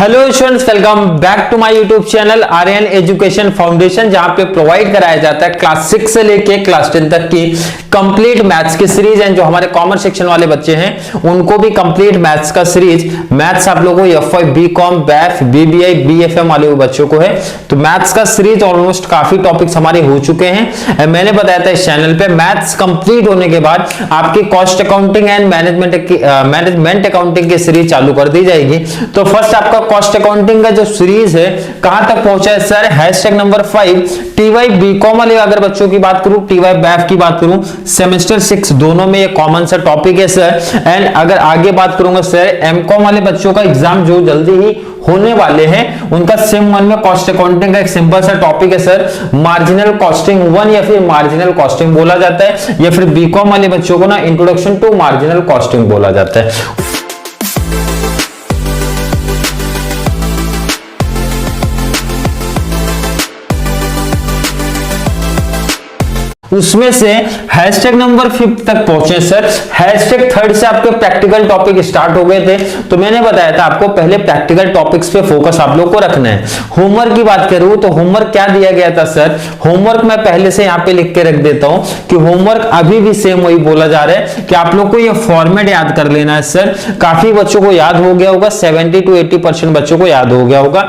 Hello students, welcome back to my YouTube channel Aryan Education Foundation, जहां पे provide कराया जाता है क्लास 6 से लेके क्लास 10 तक की कंप्लीट मैथ्स की सीरीज है। जो हमारे कॉमर्स सेक्शन वाले बच्चे हैं उनको भी कंप्लीट मैथ्स का सीरीज, मैथ्स आप लोगों को FY, BCom, BAF, BBI, BFM वाले बच्चों को है। तो मैथ्स का सीरीज ऑलमोस्ट काफी टॉपिक्स हमारे हो चुके हैं। मैंने बताया था इस चैनल पे मैथ्स कंप्लीट होने के बाद आपकी cost accounting and management accounting की सीरीज चालू कर दी जाएगी। तो फर्स्ट आपका कॉस्ट अकाउंटिंग का जो सीरीज है कहां तक पहुंचा है sir? Hashtag number 5 TY BCom वाले अगर बच्चों की बात करूं, टीवाई बैफ की बात करूं, सेमेस्टर 6 दोनों में ये कॉमन सा टॉपिक है सर। एंड अगर आगे बात करूंगा सर, एमकॉम वाले बच्चों का एग्जाम जो जल्दी ही होने वाले हैं उनका सेम 1 में कॉस्ट अकाउंटिंग का एक सिंपल सा टॉपिक है सर, मार्जिनल कॉस्टिंग 1 या फिर मार्जिनल कॉस्टिंग बोला जाता है, या फिर बीकॉम वाले बच्चों को ना इंट्रोडक्शन टू मार्जिनल कॉस्टिंग बोला जाता है। उसमें से हैशटैग नंबर 5 तक पहुंचे सर। हैशटैग 3 से आपके प्रैक्टिकल टॉपिक स्टार्ट हो गए थे। तो मैंने बताया था आपको पहले प्रैक्टिकल टॉपिक्स पे फोकस आप लोग को रखना है। होमवर्क की बात करूं तो होमवर्क क्या दिया गया था सर? होमवर्क मैं पहले से यहां पे लिख के रख देता हूं कि होमवर्क अभी भी सेम वही बोला जा रहा है कि आप लोग को ये फॉर्मेट याद कर लेना है सर। काफी बच्चों को याद हो गया होगा, 70 to 80% बच्चों को याद हो गया होगा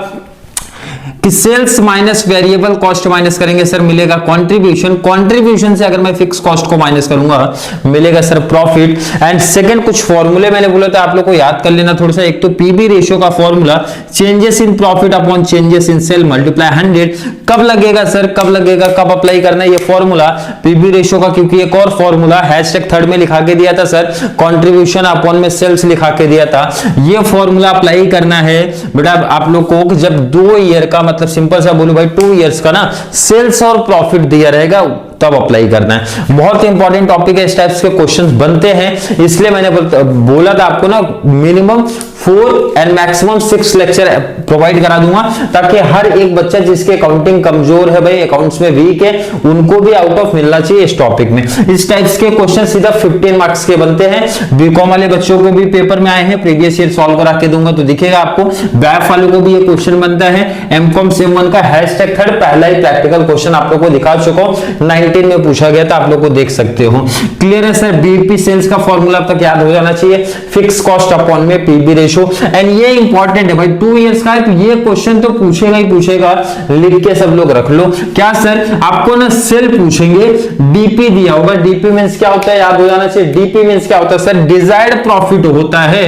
कि sales minus variable cost minus करेंगे सर, मिलेगा कंट्रीब्यूशन। कंट्रीब्यूशन से अगर मैं फिक्स कॉस्ट को माइनस करूंगा मिलेगा सर प्रॉफिट। एंड सेकंड कुछ फॉर्मूले मैंने बोला था आप लोग को याद कर लेना थोड़ा सा। एक तो पीबी रेशियो का formula, changes in profit upon changes in sale multiply 100। कब लगेगा सर, कब लगेगा, कब अप्लाई करना है ये फॉर्मूला पीबी रेशियो का? क्योंकि एक और फॉर्मूला हैशटैग 3 में लिखा के दिया था सर, कंट्रीब्यूशन अपॉन में सेल्स लिखा के दिया था। ये फॉर्मूला अप्लाई करना है बेटा आप लोग को जब 2 ईयर का, मतलब सिंपल सा बोलूं भाई 2 इयर्स का ना सेल्स और प्रॉफिट दिया रहेगा तब अप्लाई करना है। बहुत इंपॉर्टेंट टॉपिक है, इस टाइप्स के क्वेश्चंस बनते हैं, इसलिए मैंने बोला था आपको ना minimum 4 and maximum 6 lecture provide करा दूंगा ताकि हर एक बच्चा जिसके अकाउंटिंग कमजोर है भाई, अकाउंट्स में वीक है, उनको भी आउट ऑफ मिलना चाहिए इस टॉपिक में। इस टाइप्स के क्वेश्चन सीधा 15 मार्क्स के बनते हैं। बीकॉम वाले बच्चों को भी पेपर में आए हैं, प्रीवियस ईयर सॉल्व करा के दूंगा तो दिखेगा आपको। बैफ वालों को भी ये क्वेश्चन बनता है। एमकॉम सेम 1 का हैशटैग 3 पहला ही प्रैक्टिकल क्वेश्चन आप लोग को दिखा चुका हूं, 19 में पूछा गया था, आप लोग को देख सकते हो। क्लियर है सर? बीपी सेल्स का फॉर्मूला अब तक याद हो जाना चाहिए, फिक्स कॉस्ट अपॉन में पीबी रेशियो। एंड ये इंपॉर्टेंट है भाई, 2 इयर्स का है तो ये क्वेश्चन तो पूछेगा ही पूछेगा, लिख के सब लोग रख लो। क्या सर? आपको ना सेल पूछेंगे, डीपी दिया होगा। डीपी मींस क्या होता है याद हो जाना चाहिए। डीपी मींस क्या होता है सर? डिजायर्ड प्रॉफिट होता है,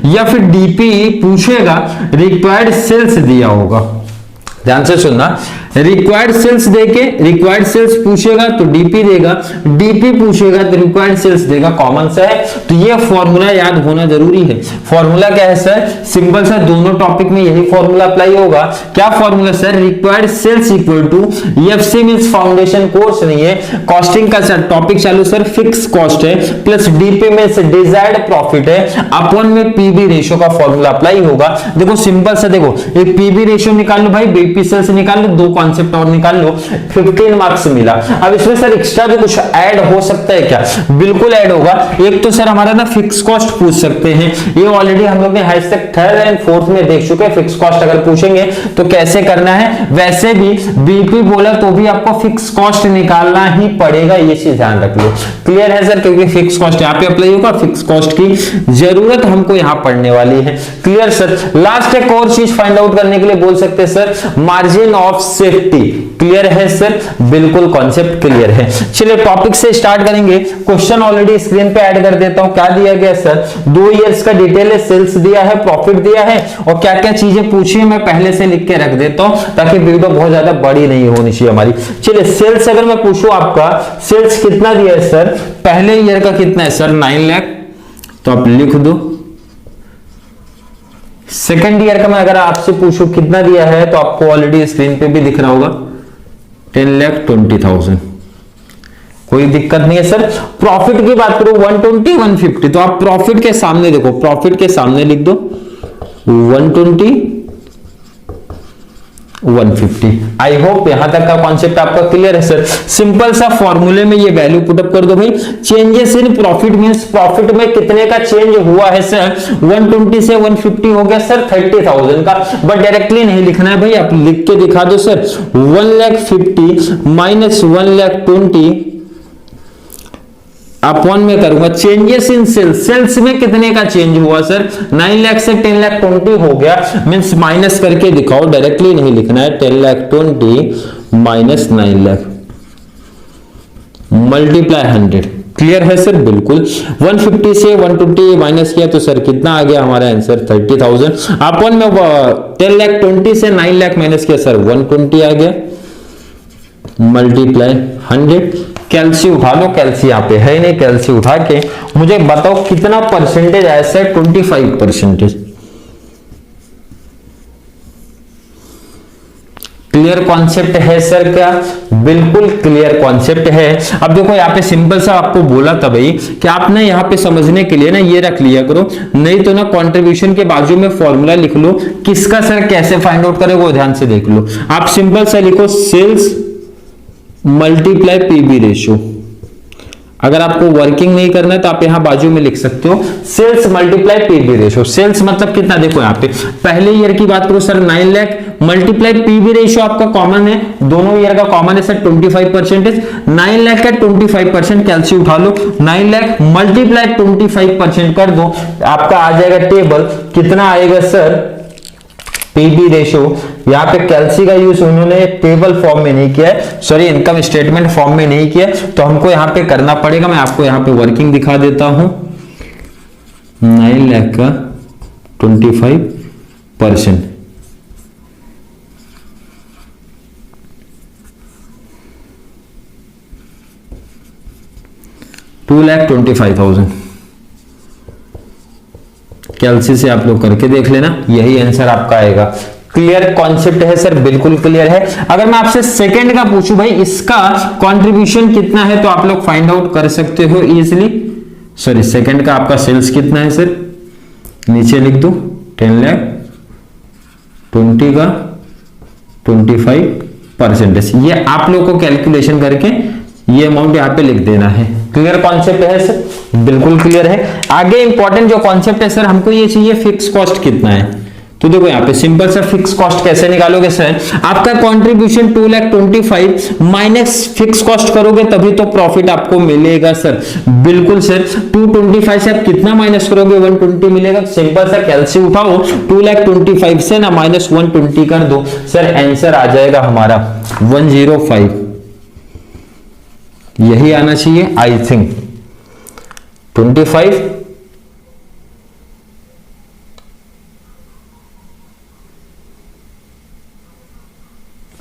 या फिर डीपी पूछेगा रिक्वायर्ड सेल्स दिया होगा। ध्यान से सुनना, रिक्वायर्ड सेल्स देके रिक्वायर्ड सेल्स पूछेगा तो डीपी देगा, डीपी पूछेगा तो रिक्वायर्ड सेल्स देगा, कॉमन सा है। तो ये फॉर्मूला याद होना जरूरी है। फॉर्मूला क्या है सर? सिंपल सा, दोनों टॉपिक में यही फॉर्मूला अप्लाई होगा। क्या formula sir? Required sales equal to FC means foundation course नहीं है, कॉस्टिंग का सर टॉपिक चालू सर, फिक्स कॉस्ट है, plus DP means desired profit है, अपॉन में पीबी रेशियो का फॉर्मूला अप्लाई होगा। देखो सिंपल सा, देखो एक पीबी रेशियो निकाल लो भाई, बीपी सेल्स निकाल लो, 2 कॉन्सेप्ट और निकाल लो, 15 मार्क्स मिला। अब इसमें सर एक्स्ट्रा भी कुछ ऐड हो सकता है क्या? बिल्कुल ऐड होगा। एक तो सर हमारा ना फिक्स कॉस्ट पूछ सकते हैं, ये ऑलरेडी हम लोग ने हैशटैग 3 एंड 4 में देख चुके हैं। फिक्स कॉस्ट अगर पूछेंगे तो कैसे करना है, वैसे भी बीपी बोला तो भी आपको फिक्स कॉस्ट निकालना ही पड़ेगा, ये चीज ध्यान रख लो। क्लियर है सर? क्योंकि फिक्स कॉस्ट यहाँ पे अप्लाई होगा, फिक्स कॉस्ट की जरूरत हमको यहाँ पढ़ने वाली है। Clear sir? लास्ट एक और चीज फाइंड आउट करने के लिए बोल सकते हैं sir, margin of safety. Clear है सर? बिल्कुल कॉन्सेप्ट क्लियर है। चलिए टॉपिक से स्टार्ट करेंगे। क्वेश्चन ऑलरेडी स्क्रीन पे ऐड कर देता हूं। क्या दिया गया सर? 2 इयर्स का डिटेल है, सेल्स दिया है, प्रॉफिट दिया है, और क्या क्या चीजें पूछी है मैं पहले से लिख के रख देता हूं ताकि वीडियो बहुत ज्यादा बड़ी नहीं होनी चाहिए हमारी। चलिए सेल्स अगर मैं पूछूं आपका, सेल्स कितना दिया है सर? पहले ईयर का कितना है सर? 9 लाख, तो आप लिख दो। सेकेंड ईयर का मैं अगर आपसे पूछूं कितना दिया है तो आपको ऑलरेडी स्क्रीन पे भी दिख रहा होगा, 10,20,000। कोई दिक्कत नहीं है सर। प्रॉफिट की बात करो 120, 150, तो आप प्रॉफिट के सामने देखो, प्रॉफिट के सामने लिख दो 120 150। आई होप यहां तक का कॉन्सेप्ट आपका क्लियर है सर। सिंपल सा फॉर्मूले में ये वैल्यू पुटअप कर दो भाई। Changes in profit means profit में कितने का चेंज हुआ है सर, 120 से 150 हो गया सर 30,000 का। बट डायरेक्टली नहीं लिखना है भाई, आप लिख के दिखा दो सर। 1,50,000 माइनस 1,20,000 अपॉन में करूंगा चेंजेस इन सेल्स। सेल्स में कितने का चेंज हुआ सर, 9 लाख से 10,20,000 हो गया। मींस माइनस करके दिखाओ, डायरेक्टली नहीं लिखना है। 10,20,000 माइनस 9 लाख मल्टीप्लाई 100। क्लियर है सर, बिल्कुल। 150 से 120 माइनस किया तो सर कितना आ गया हमारा आंसर 30,000। अपॉन में 10,20,000 से 9 लाख माइनस किया सर 120 आ गया मल्टीप्लाई 100। कैल्सी उठा लो, कैल्सी यहाँ पे है नहीं, कैल्सी उठा के मुझे बताओ कितना परसेंटेज आया सर, 25%। क्लियर कॉन्सेप्ट है सर क्या, बिल्कुल क्लियर कॉन्सेप्ट है। अब देखो यहाँ पे सिंपल सा आपको बोला था भाई कि आप ना यहाँ पे समझने के लिए ना ये रख लिया करो, नहीं तो ना कंट्रीब्यूशन के बाजू में फॉर्मूला लिख लो। किसका सर कैसे फाइंड आउट करें वो ध्यान से देख लो। आप सिंपल सा लिखो सेल्स मल्टीप्लाई पीबी रेशियो। अगर आपको वर्किंग नहीं करना है तो आप यहां बाजू में लिख सकते हो sales multiply PV ratio. Sales मतलब कितना, देखो यहाँ पे पहले ईयर की बात करो sir 9 lakh multiply PV ratio आपका कॉमन है, दोनों ईयर का कॉमन है सर 25%। 9 लाख का 25% कैल्सी उठा लो, 9 लाख मल्टीप्लाई 25% कर दो, आपका आ जाएगा टेबल। कितना आएगा सर पीबी रेशियो। यहाँ पे कैल्सी का यूज उन्होंने टेबल फॉर्म में नहीं किया है, सॉरी इनकम स्टेटमेंट फॉर्म में नहीं किया, तो हमको यहाँ पे करना पड़ेगा। मैं आपको यहाँ पे वर्किंग दिखा देता हूं। 9 लाख का 25%, $2,25,000 कैल्सी से आप लोग करके देख लेना, यही आंसर आपका आएगा। क्लियर कॉन्सेप्ट है सर, बिल्कुल क्लियर है। अगर मैं आपसे सेकंड का पूछूं भाई इसका कंट्रीब्यूशन कितना है तो आप लोग फाइंड आउट कर सकते हो इजीली। सॉरी सेकंड का आपका सेल्स कितना है सर, नीचे लिख दो 10 लाख 20 का 25%। ये आप लोग को कैलकुलेशन करके ये अमाउंट यहाँ पे लिख देना है। क्लियर कॉन्सेप्ट है सर, बिल्कुल क्लियर है। आगे इंपॉर्टेंट जो कॉन्सेप्ट है सर, हमको ये चाहिए फिक्स कॉस्ट कितना है। तो देखो यहाँ पे सिंपल सर फिक्स कॉस्ट कैसे निकालोगे सर, आपका कंट्रीब्यूशन 2,25,000 माइनस फिक्स कॉस्ट करोगे तभी तो प्रॉफिट आपको मिलेगा सर। बिल्कुल सर, 225 से आप कितना माइनस करोगे 120 मिलेगा। सिंपल सर कैलसी उठाओ, 2,25,000 से ना माइनस 120 कर दो सर, आंसर आ जाएगा हमारा 105। यही आना चाहिए आई थिंक 25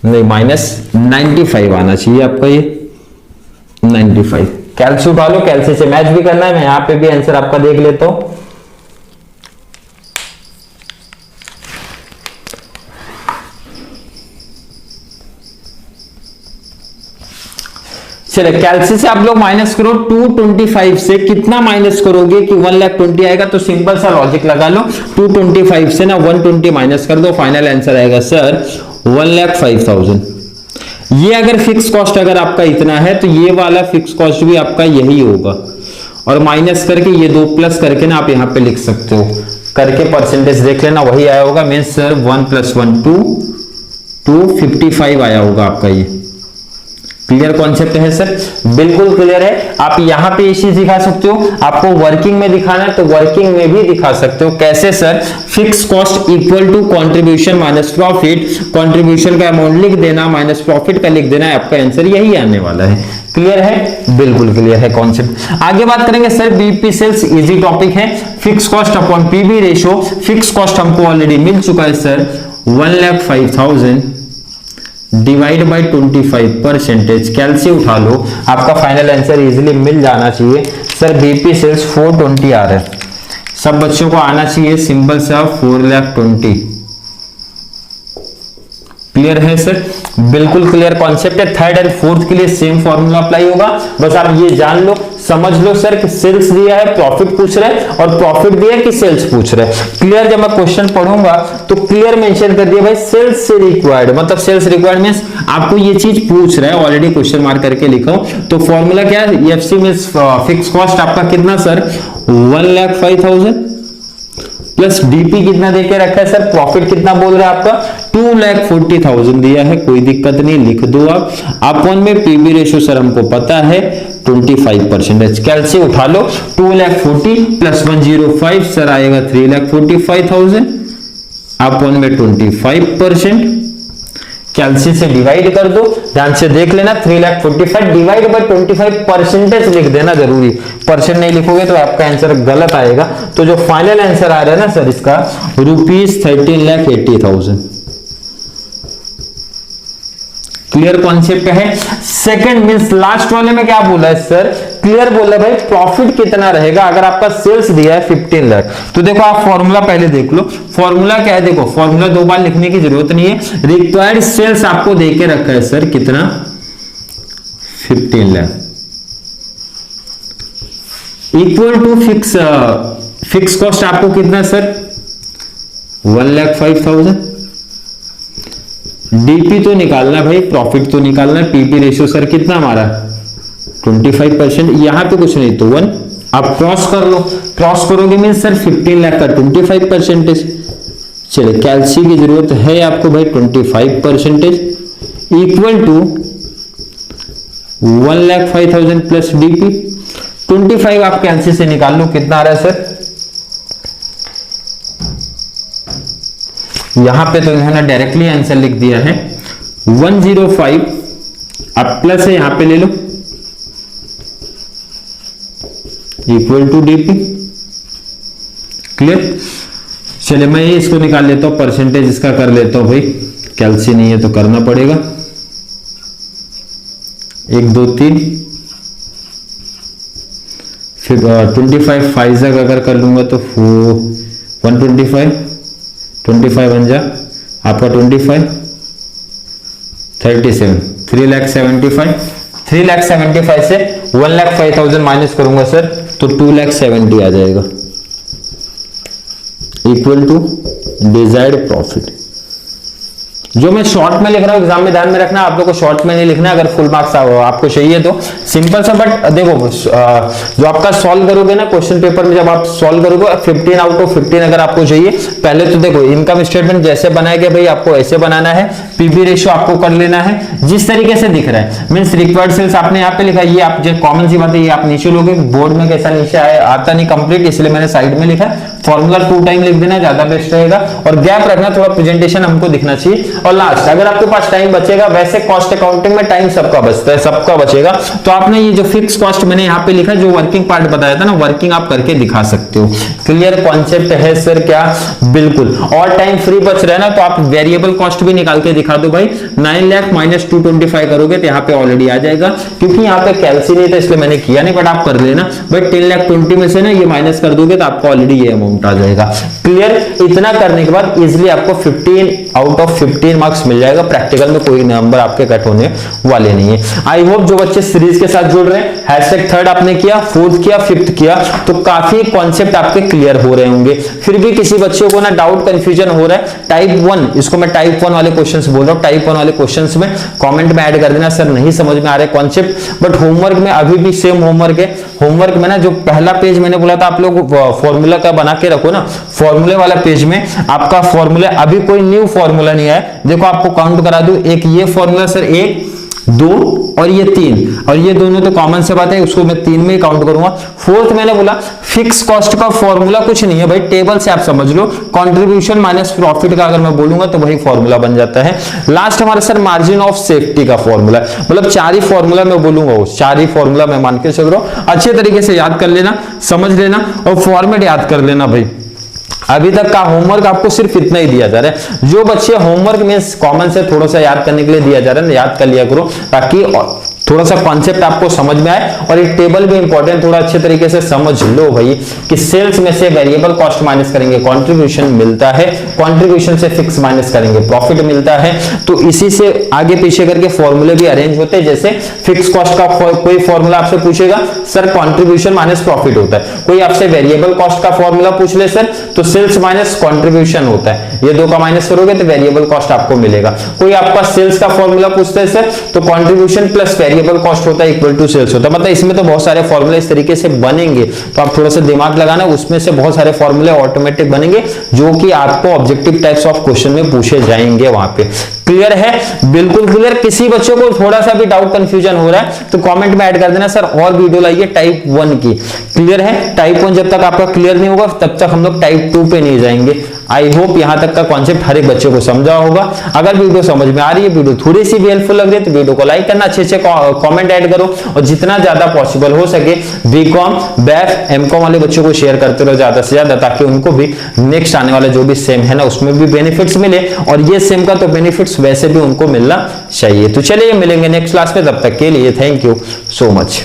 नहीं माइनस 95 आना चाहिए आपका, ये 95। कैल्सी उठा लो, कैल्सी से मैच भी करना है, मैं यहां पे भी आंसर आपका देख लेता हूं। चलिए कैल्सी से आप लोग माइनस करो, 225 से कितना माइनस करोगे कि 1,20,000 आएगा। तो सिंपल सा लॉजिक लगा लो, 225 से ना 120 माइनस कर दो, फाइनल आंसर आएगा सर 1,05,000। ये अगर फिक्स कॉस्ट अगर आपका इतना है तो ये वाला फिक्स कॉस्ट भी आपका यही होगा, और माइनस करके ये 2 प्लस करके ना आप यहाँ पे लिख सकते हो, करके परसेंटेज देख लेना वही आया होगा। मीन्स सर 1 + 1 255 आया होगा आपका ये। क्लियर कॉन्सेप्ट है सर, बिल्कुल क्लियर है। आप यहां पे ये चीज दिखा सकते हो, आपको वर्किंग में दिखाना है तो वर्किंग में भी दिखा सकते हो। कैसे sir, fix cost equal to contribution minus profit, contribution का अमाउंट लिख देना माइनस प्रॉफिट का लिख देना है, आपका आंसर यही आने वाला है। क्लियर है, बिल्कुल क्लियर है कॉन्सेप्ट। आगे बात करेंगे sir BP sales, easy topic है। Fix cost upon PB ratio, fix cost हमको ऑलरेडी मिल चुका है सर 1,05,000 डिवाइड बाई 25%। कैलसी उठा लो, आपका फाइनल आंसर इजीली मिल जाना चाहिए सर। बीपी सेल्स 420 आ रहा है, सब बच्चों को आना चाहिए सिंपल सा 4,20,000 क्लियर है सर? बिल्कुल क्लियर कॉन्सेप्ट है। थर्ड एंड फोर्थ के लिए सेम फॉर्मूला अप्लाई होगा। बस आप ये जान लो, समझ लो सर कि सेल्स दिया है, प्रॉफिट पूछ रहे हैं, और प्रॉफिट दिया है कि सेल्स पूछ रहे हैं। क्लियर? जब मैं क्वेश्चन पढ़ूंगा तो क्लियर मेंशन कर दिया भाई सेल्स से रिक्वायर्ड, मतलब सेल्स रिक्वायर्ड मींस आपको ये चीज पूछ रहा है, ऑलरेडी क्वेश्चन मार्क करके लिखा हूं। तो फॉर्मूला क्या है? एफसी मींस फिक्स कॉस्ट आपका कितना सर? 1,05,000 प्लस डीपी कितना देके रखा है सर? प्रॉफिट कितना बोल रहा है आपका? 2,40,000 दिया है, कोई दिक्कत नहीं, लिख दो आप। अपन में पीबी रेशियो सर हमको पता है 25%। कैलसी उठा लो, 2,40,000 प्लस 105 सर आएगा 3,45,000, अपन में 25%। कैलसी से डिवाइड कर दो, ध्यान से देख लेना, 3,45,000 डिवाइड बाय 25% लिख देना जरूरी, परसेंट नहीं लिखोगे तो आपका आंसर गलत आएगा। तो जो फाइनल आंसर आ रहा है ना सर इसका ₹13,80,000। क्लियर कॉन्सेप्ट है? सेकंड मींस लास्ट वाले में क्या बोला है सर? क्लियर बोला भाई प्रॉफिट कितना रहेगा अगर आपका सेल्स दिया है 15 लाख। तो देखो आप फॉर्मूला पहले देख लो, फॉर्मूला क्या है? देखो फॉर्मूला दो बार लिखने की जरूरत नहीं है। रिक्वायर्ड सेल्स आपको देके रखा है सर कितना? 15 lakh equal to fix cost आपको कितना सर? 1,05,000। डीपी तो निकालना भाई, प्रॉफिट तो निकालना। पीपी रेशियो सर कितना हमारा? 25%। यहां पे कुछ नहीं तो 1, आप क्रॉस कर लो, क्रॉस करोगे मीन सर 15 लाख का 25%। चलिए कैलसी की जरूरत है आपको भाई 25% इक्वल टू 1,05,000 प्लस डीपी 25 आप कैलसी से निकाल लो, कितना आ रहा है सर? यहां पे तो इन्होंने डायरेक्टली आंसर लिख दिया है 105, अब प्लस है यहां पे ले लो, इक्वल टू डीपी। क्लियर? चलिए मैं ये इसको निकाल लेता हूं, परसेंटेज इसका कर लेता हूं भाई, कैलसी नहीं है तो करना पड़ेगा। 1 2 3 फिर 25 5 अगर कर लूंगा तो 125 25 बन जा आपका 25 37 3,75,000 से 1,05,000 माइनस करूंगा सर तो 2,70,000 आ जाएगा इक्वल टू डिजायर्ड प्रॉफिट। जो मैं शॉर्ट में लिख रहा हूं एग्जाम में ध्यान में रखना, आप लोग को शॉर्ट में नहीं लिखना। अगर फुल मार्क्स आपको चाहिए तो सिंपल सा, बट देखो जो आपका सॉल्व करोगे ना क्वेश्चन पेपर में, जब आप सॉल्व करोगे 15 आउट ऑफ 15 अगर आपको चाहिए, पहले तो देखो इनकम स्टेटमेंट जैसे बनाया गया भाई आपको ऐसे बनाना है, पीबी रेशियो आपको कर लेना है जिस तरीके से दिख रहा है, मींस रिक्वायर्ड सेल्स आपने यहाँ पे लिखा, ये आप जो कॉमन सी बात है ये आप नीचे लोगे, बोर्ड में कैसा नीचे आता नहीं कंप्लीट, इसलिए मैंने साइड में लिखा। फॉर्मूला 2 टाइम लिख देना, ज्यादा बेस्ट रहेगा, और गैप रखना, थोड़ा प्रेजेंटेशन हमको दिखना चाहिए। और लास्ट अगर आपके पास टाइम बचेगा, वैसे कॉस्ट अकाउंटिंग में टाइम सबका बचता है, सबका बचेगा, तो आपने ये जो फिक्स कॉस्ट मैंने यहाँ पे लिखा, जो वर्किंग पार्ट बताया था ना, वर्किंग आप करके दिखा सकते हो। क्लियर कॉन्सेप्ट है सर? क्या बिल्कुल। और टाइम फ्री बच रहा है ना, तो आप वेरिएबल कॉस्ट भी निकाल के दिखा दो भाई। 9 लाख माइनस 225 करोगे तो यहाँ पे ऑलरेडी आ जाएगा, क्योंकि यहाँ पे कैलसी नहीं था इसलिए मैंने किया नहीं, बट आप कर लेना। बट 10,20,000 में से ना ये माइनस कर दोगे तो आपको ऑलरेडी ये अमाउंट आ जाएगा। क्लियर? इतना करने के बाद इजिली आपको 15 आउट ऑफ 15 मार्क्स मिल जाएगा। प्रैक्टिकल में कोई नंबर आपके कट होने वाले नहीं है। आई होप जो बच्चे सीरीज के साथ जुड़ रहे हैं, #3 आपने किया, 4th किया, 5th किया, तो काफी कॉन्सेप्ट आपके क्लियर हो रहे होंगे। फिर भी किसी बच्चे को ना डाउट कंफ्यूजन हो रहा है, टाइप 1, इसको मैं टाइप 1 वाले क्वेश्चंस बोल रहा हूं, टाइप 1 वाले क्वेश्चंस में कमेंट में ऐड कर देना सर नहीं समझ में आ रहे कॉन्सेप्ट। बट होमवर्क में अभी भी सेम होमवर्क है। होमवर्क में ना जो पहला पेज मैंने बोला था आप लोग फॉर्मूला का बना के रखो ना, फॉर्मूले वाला पेज में आपका फॉर्मूला, अभी कोई न्यू फॉर्मूला नहीं है। देखो आपको काउंट करा दूं, एक ये फॉर्मूला सर 1 2 और ये 3, और ये दोनों तो कॉमन से बात है, उसको मैं 3 में ही काउंट करूंगा। 4th मैंने बोला फिक्स कॉस्ट का फॉर्मूला कुछ नहीं है भाई, टेबल से आप समझ लो, कंट्रीब्यूशन माइनस प्रॉफिट का अगर मैं बोलूंगा तो वही फॉर्मूला बन जाता है। लास्ट हमारा सर मार्जिन ऑफ सेफ्टी का फॉर्मूला, मतलब 4 ही फॉर्मूला मैं बोलूंगा, वो 4 ही फॉर्मूला मैं मान के चल रहा हूं। अच्छे तरीके से याद कर लेना, समझ लेना और फॉर्मेट याद कर लेना भाई। अभी तक का होमवर्क आपको सिर्फ इतना ही दिया जा रहा है। जो बच्चे होमवर्क में कॉमन से थोड़ा सा याद करने के लिए दिया जा रहा है, याद कर लिया करो, ताकि थोड़ा सा कॉन्सेप्ट आपको समझ में आए, और एक टेबल भी इंपॉर्टेंट, थोड़ा अच्छे तरीके से समझ लो भाई कि सेल्स में से वेरिएबल कॉस्ट माइनस करेंगे कंट्रीब्यूशन मिलता है, कंट्रीब्यूशन से फिक्स माइनस करेंगे प्रॉफिट मिलता है। तो इसी से आगे पीछे करके फॉर्मूले भी अरेंज होते हैं। जैसे फिक्स कॉस्ट का कोई फॉर्मूला आपसे पूछेगा सर कंट्रीब्यूशन माइनस प्रॉफिट होता है, कोई आपसे वेरिएबल कॉस्ट का फॉर्मूला पूछ ले सर तो सेल्स माइनस कंट्रीब्यूशन होता है, ये दो का माइनस करोगे तो वेरिएबल कॉस्ट आपको मिलेगा। कोई आपका सेल्स का फॉर्मूला पूछता है सर तो कंट्रीब्यूशन प्लस वेरिएबल कॉस्ट होता है इक्वल टू सेल्स होता है। मतलब इसमें तो बहुत सारे फॉर्मूले इस तरीके से बनेंगे, तो आप थोड़ा सा दिमाग लगाना, उसमें से बहुत सारे फॉर्मूले ऑटोमेटिक बनेंगे जो कि आपको ऑब्जेक्टिव टाइप्स ऑफ क्वेश्चन में पूछे जाएंगे वहां पे। क्लियर है? बिल्कुल क्लियर। किसी बच्चों को थोड़ा सा भी डाउट कंफ्यूजन हो रहा है तो कमेंट में ऐड कर देना सर और वीडियो लाइए टाइप 1 की। क्लियर है? टाइप 1 जब तक आपका क्लियर नहीं होगा तब तक हम लोग टाइप 2 पे नहीं जाएंगे। आई होप यहां तक का कॉन्सेप्ट हर एक बच्चे को समझा होगा। अगर वीडियो समझ में आ रही है, वीडियो थोड़ी सी भी हेल्पफुल लग रही है तो वीडियो को लाइक करना, अच्छे कमेंट ऐड करो, और जितना ज्यादा पॉसिबल हो सके बीकॉम, बैफ, एमकॉम वाले बच्चों को शेयर करते रहो ज्यादा से ज्यादा, ताकि उनको भी नेक्स्ट आने वाला जो भी सेम है ना उसमें भी बेनिफिट्स मिले, और ये सेम का तो बेनिफिट्स वैसे भी उनको मिलना चाहिए। तो चलिए मिलेंगे नेक्स्ट क्लास में, तब तक के लिए थैंक यू सो मच।